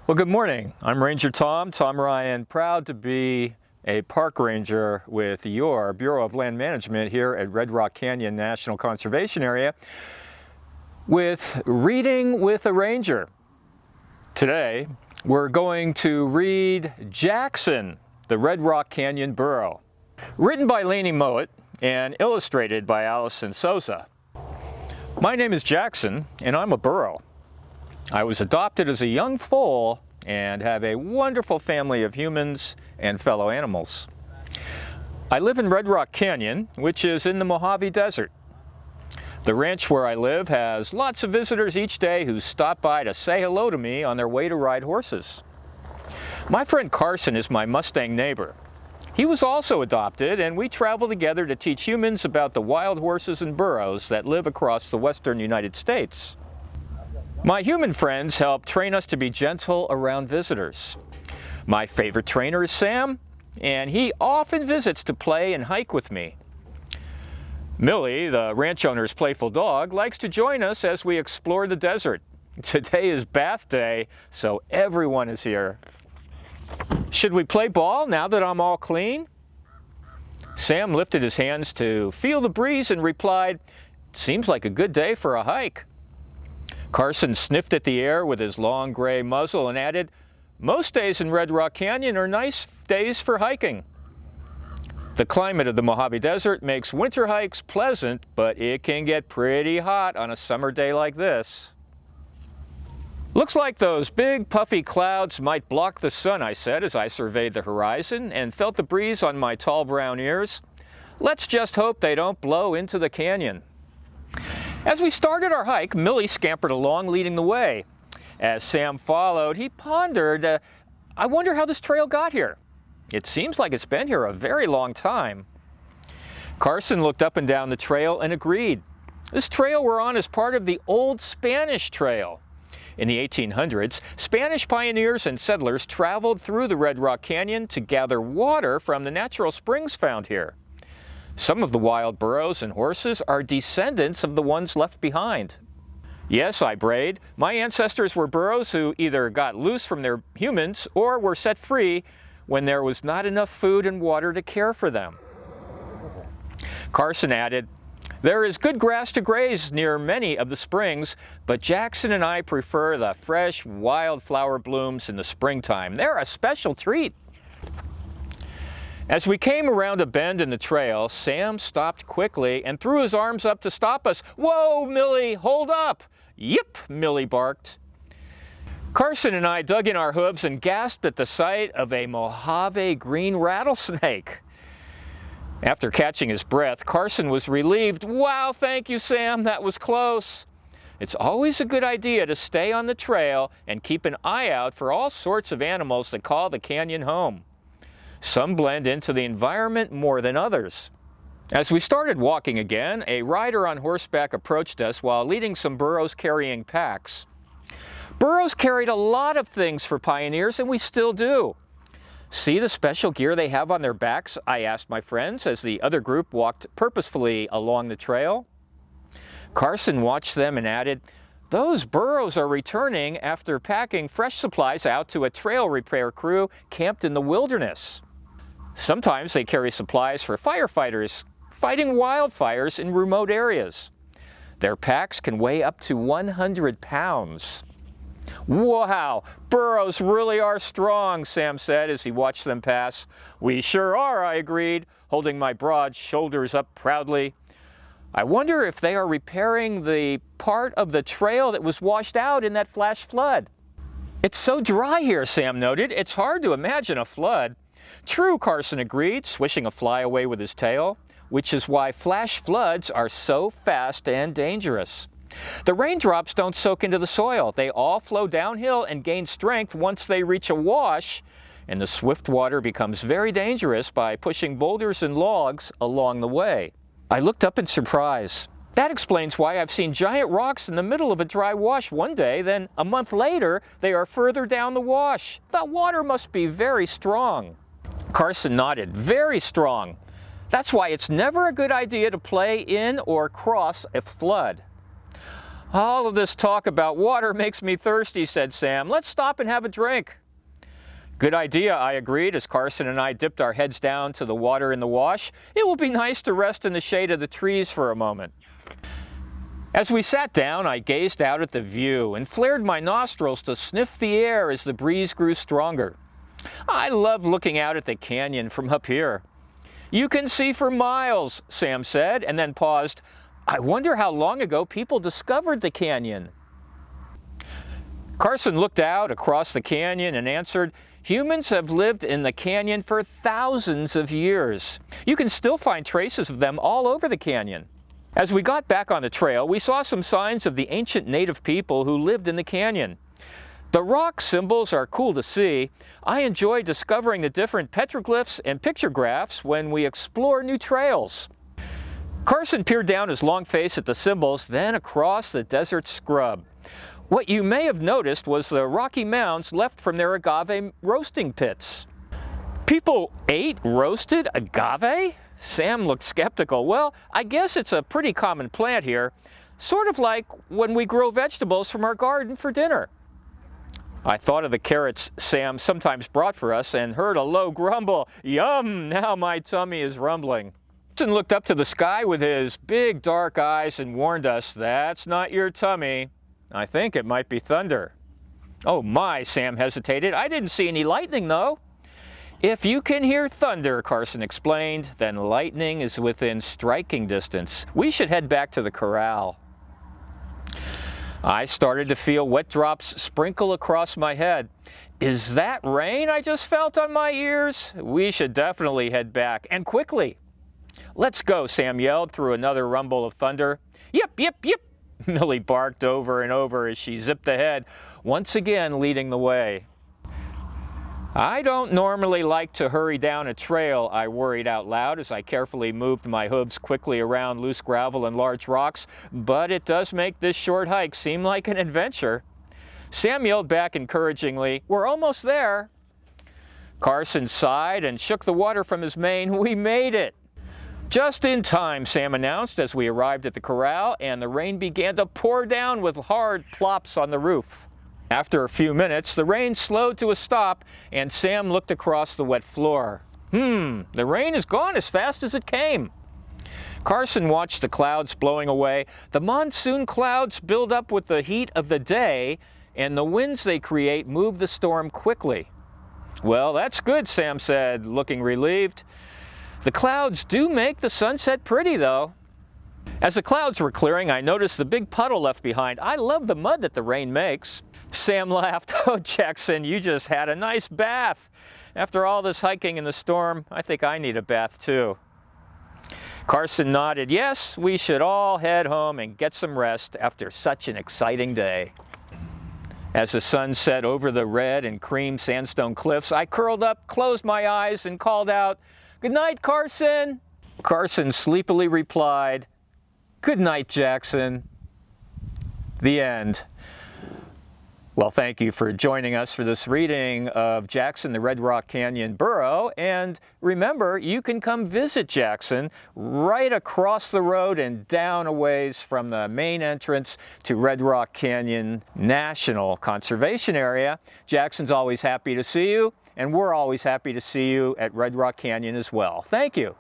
Well, good morning. I'm Ranger Tom Ryan, proud to be a park ranger with your Bureau of Land Management here at Red Rock Canyon National Conservation Area with Reading with a Ranger. Today, we're going to read Jackson, the Red Rock Canyon Burro. Written by Laney Mowat and illustrated by Allison Souza. My name is Jackson, and I'm a burro. I was adopted as a young foal and have a wonderful family of humans and fellow animals. I live in Red Rock Canyon, which is in the Mojave Desert. The ranch where I live has lots of visitors each day who stop by to say hello to me on their way to ride horses. My friend Carson is my Mustang neighbor. He was also adopted, and we travel together to teach humans about the wild horses and burros that live across the western United States. My human friends help train us to be gentle around visitors. My favorite trainer is Sam, and he often visits to play and hike with me. Millie, the ranch owner's playful dog, likes to join us as we explore the desert. Today is bath day, so everyone is here. Should we play ball now that I'm all clean? Sam lifted his hands to feel the breeze and replied, "Seems like a good day for a hike." Carson sniffed at the air with his long gray muzzle and added, "Most days in Red Rock Canyon are nice days for hiking." The climate of the Mojave Desert makes winter hikes pleasant, but it can get pretty hot on a summer day like this. "Looks like those big puffy clouds might block the sun," I said as I surveyed the horizon and felt the breeze on my tall brown ears. "Let's just hope they don't blow into the canyon." As we started our hike, Millie scampered along leading the way. As Sam followed, he pondered, I wonder how this trail got here. It seems like it's been here a very long time. Carson looked up and down the trail and agreed. This trail we're on is part of the old Spanish Trail. In the 1800s, Spanish pioneers and settlers traveled through the Red Rock Canyon to gather water from the natural springs found here. Some of the wild burros and horses are descendants of the ones left behind. Yes, I brayed, my ancestors were burros who either got loose from their humans or were set free when there was not enough food and water to care for them. Carson added, "There is good grass to graze near many of the springs, but Jackson and I prefer the fresh wildflower blooms in the springtime. They're a special treat." As we came around a bend in the trail, Sam stopped quickly and threw his arms up to stop us. "Whoa, Millie, hold up!" "Yip," Millie barked. Carson and I dug in our hooves and gasped at the sight of a Mojave green rattlesnake. After catching his breath, Carson was relieved. "Wow, thank you, Sam, that was close." It's always a good idea to stay on the trail and keep an eye out for all sorts of animals that call the canyon home. Some blend into the environment more than others. As we started walking again, a rider on horseback approached us while leading some burros carrying packs. Burros carried a lot of things for pioneers, and we still do. "See the special gear they have on their backs?" I asked my friends as the other group walked purposefully along the trail. Carson watched them and added, "Those burros are returning after packing fresh supplies out to a trail repair crew camped in the wilderness. Sometimes they carry supplies for firefighters fighting wildfires in remote areas. Their packs can weigh up to 100 pounds. "Wow, burros really are strong," Sam said as he watched them pass. "We sure are," I agreed, holding my broad shoulders up proudly. "I wonder if they are repairing the part of the trail that was washed out in that flash flood." "It's so dry here," Sam noted. "It's hard to imagine a flood." "True," Carson agreed, swishing a fly away with his tail, which is why flash floods are so fast and dangerous. The raindrops don't soak into the soil. They all flow downhill and gain strength once they reach a wash, and the swift water becomes very dangerous by pushing boulders and logs along the way. I looked up in surprise. That explains why I've seen giant rocks in the middle of a dry wash one day, then a month later they are further down the wash. The water must be very strong. Carson nodded. "Very strong. That's why it's never a good idea to play in or cross a flood." All of this talk about water makes me thirsty, said Sam. Let's stop and have a drink. Good idea, I agreed, as Carson and I dipped our heads down to the water in the wash. It will be nice to rest in the shade of the trees for a moment. As we sat down, I gazed out at the view and flared my nostrils to sniff the air as the breeze grew stronger. I love looking out at the canyon from up here. You can see for miles, Sam said, and then paused. I wonder how long ago people discovered the canyon. Carson looked out across the canyon and answered, humans have lived in the canyon for thousands of years. You can still find traces of them all over the canyon. As we got back on the trail, we saw some signs of the ancient native people who lived in the canyon. The rock symbols are cool to see. I enjoy discovering the different petroglyphs and pictographs when we explore new trails. Carson peered down his long face at the symbols, then across the desert scrub. What you may have noticed was the rocky mounds left from their agave roasting pits. People ate roasted agave? Sam looked skeptical. Well, I guess it's a pretty common plant here, sort of like when we grow vegetables from our garden for dinner. I thought of the carrots Sam sometimes brought for us and heard a low grumble. Yum! Now my tummy is rumbling. Carson looked up to the sky with his big dark eyes and warned us, that's not your tummy. I think it might be thunder. Oh my, Sam hesitated. I didn't see any lightning though. If you can hear thunder, Carson explained, then lightning is within striking distance. We should head back to the corral. I started to feel wet drops sprinkle across my head. Is that rain I just felt on my ears? We should definitely head back, and quickly. Let's go, Sam yelled through another rumble of thunder. Yip, yip, yip, Millie barked over and over as she zipped ahead, once again leading the way. I don't normally like to hurry down a trail, I worried out loud as I carefully moved my hooves quickly around loose gravel and large rocks, but it does make this short hike seem like an adventure. Sam yelled back encouragingly, we're almost there. Carson sighed and shook the water from his mane. We made it! Just in time, Sam announced as we arrived at the corral and the rain began to pour down with hard plops on the roof. After a few minutes, the rain slowed to a stop and Sam looked across the wet floor. The rain is gone as fast as it came. Carson watched the clouds blowing away. The monsoon clouds build up with the heat of the day and the winds they create move the storm quickly. Well, that's good, Sam said, looking relieved. The clouds do make the sunset pretty, though. As the clouds were clearing, I noticed the big puddle left behind. I love the mud that the rain makes. Sam laughed. Oh, Jackson, you just had a nice bath. After all this hiking in the storm, I think I need a bath too. Carson nodded. Yes, we should all head home and get some rest after such an exciting day. As the sun set over the red and cream sandstone cliffs, I curled up, closed my eyes, and called out, "Good night, Carson." Carson sleepily replied, "Good night, Jackson." The end. Well, thank you for joining us for this reading of Jackson, the Red Rock Canyon Burro. And remember, you can come visit Jackson right across the road and down a ways from the main entrance to Red Rock Canyon National Conservation Area. Jackson's always happy to see you, and we're always happy to see you at Red Rock Canyon as well. Thank you.